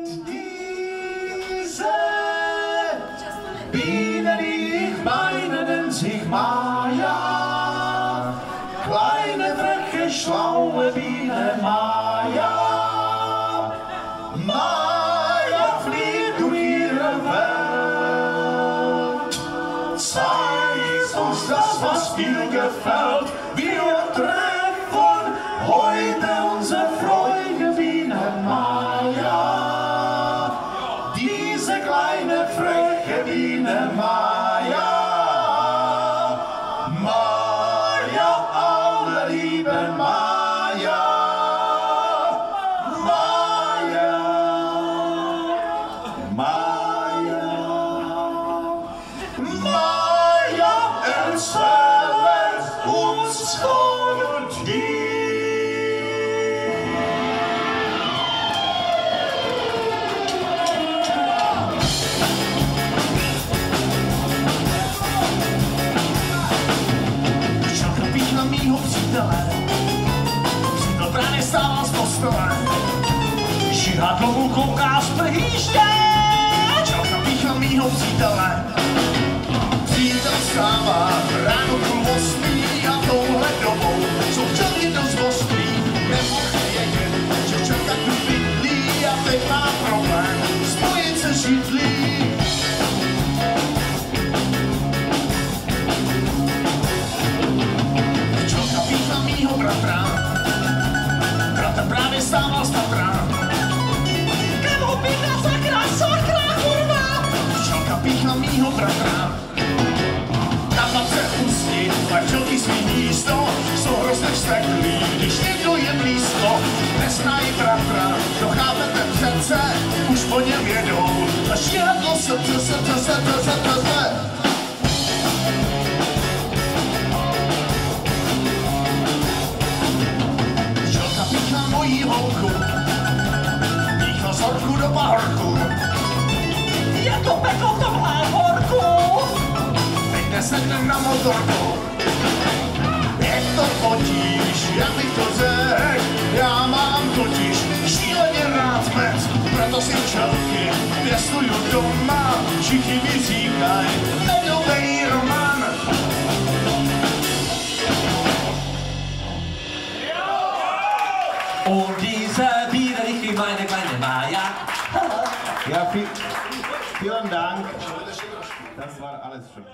Diese Bienen, die ich meine, nennt sich Maya. Kleine, freche, schlaue Biene Maya. Maya fliegt durch ihre Welt. Zeigt uns das, was dir gefällt. Wir treffen heute unsere Freunde Biene Maya. Diese kleine, freche Biene Maya. Maya, alle lieben Maya. Maya. Maya. Maya, erzählt uns von dir. Mýho přítele, přítel právě stával z postele, žihadlo mu kouká z prhýště, čelka píchla mýho přítele. Přítel vstává ráno půl osmý a touhle dobou jsou včelky dost ostrý, nemohl vědět, že včelka tu bydlí a teď má problém spojit se židlí. Mýho bratra, bratr právě stával z patra. Kam ho píchla sakra, kurva! Včelka píchla mýho bratra. Na papře ústí, pak včelky svý hnízdo, jsou hrozně vzteklí, když někdo je blízko. Neznají bratra, to chápete přece, už po něm jedou. A šíradlo srdce. Mojí holku, píchla zorku do pahorku. Je to peklo v tomhle horku, teď nesednem na motorku. Je to potíž, jak bych to řek, já mám totiž šíleně rád med, proto si včelky pěstuju doma, všichni mi říkaj, medovej roman. Und diese Biene, ich meine kleine Maya. Ja, vielen Dank. Das war alles schon.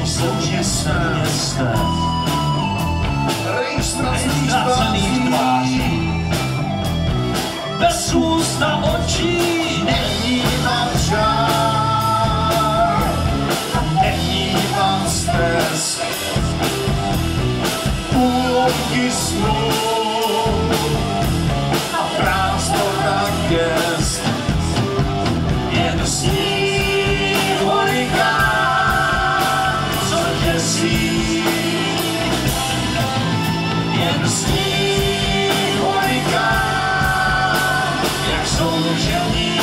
současném městě registracených tváří. Bez úst a očí nevnímám žár, nevnímám stres, půlky snů a prázdnota gest. Jen sní hurikán, co děsí. Jen sní hurikán, jak soužení.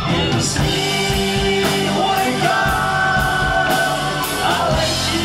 Jen sní hurikán a letí.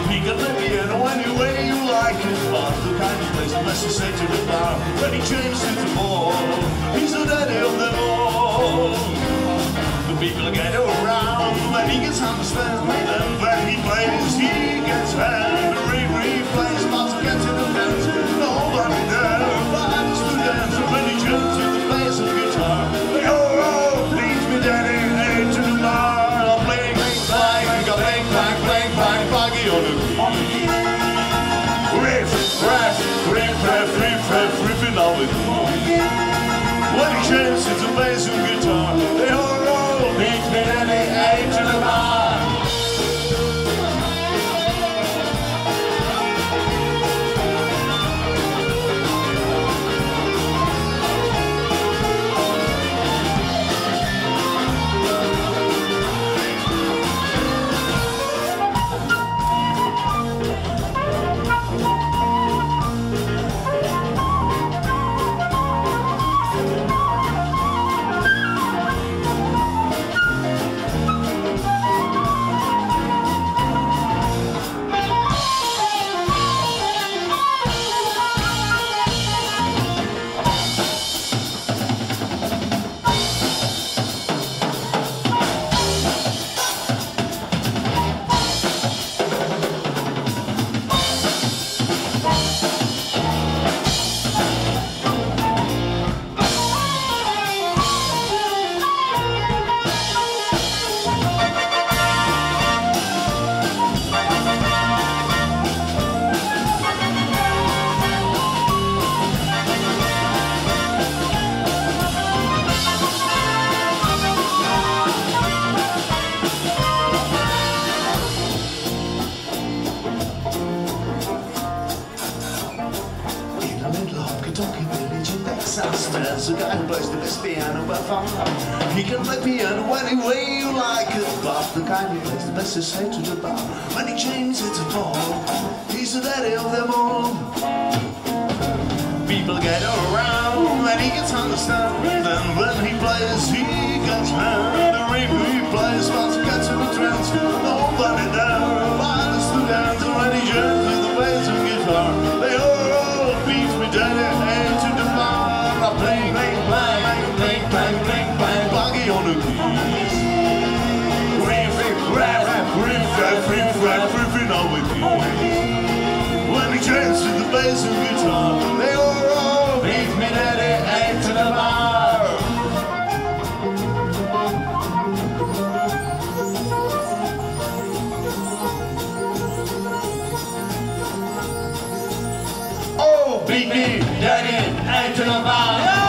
He can let me in any way you like his bar, the kind of place unless you say to the bar. When he changes to the ball, he's the daddy of them all. The people get around when he gets on the stand, and when he plays, he gets hand. The replays, lots of gets in the fence, nobody there, but it's the dance. When he jumps to the bass and guitar, they oh, leads me daddy, hey to the bar. I'm playing bang, bang, bang, bang, bang, buggy on the beat. Riff, raff, riff, raff, riff, raff, riffing on the beat. When he jumps to the bass and guitar, they oh, leads me daddy, hey to the bar. talking village in Texas. There's a guy who plays the best piano by far. He can play piano any way you like it, but the kind who plays the best is straight to the bar. When he changes it to fall, he's the daddy of them all. People get around when he gets understand. Then when he plays, he gets mad. The rhythm he plays wants to get to the trance. Nobody there wants to dance. And when he jams with the bass and guitar, they all beat me daddy into the bar. I play, bang, bang, bang, bang, bang, bang, buggy on the keys. Riff, rap, riff, rap, riff, rap, riffing on with me. When he jams with the bass and guitar, they all beat me daddy into the bar. Oh, beat me daddy into the bar. Yeah!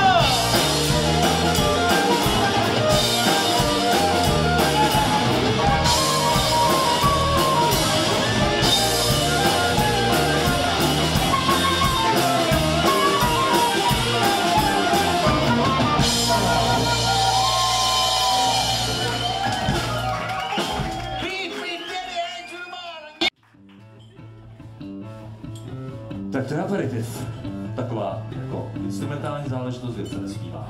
Tak to je aperitiv. Taková jako instrumentální záležitost, kde se nespívá.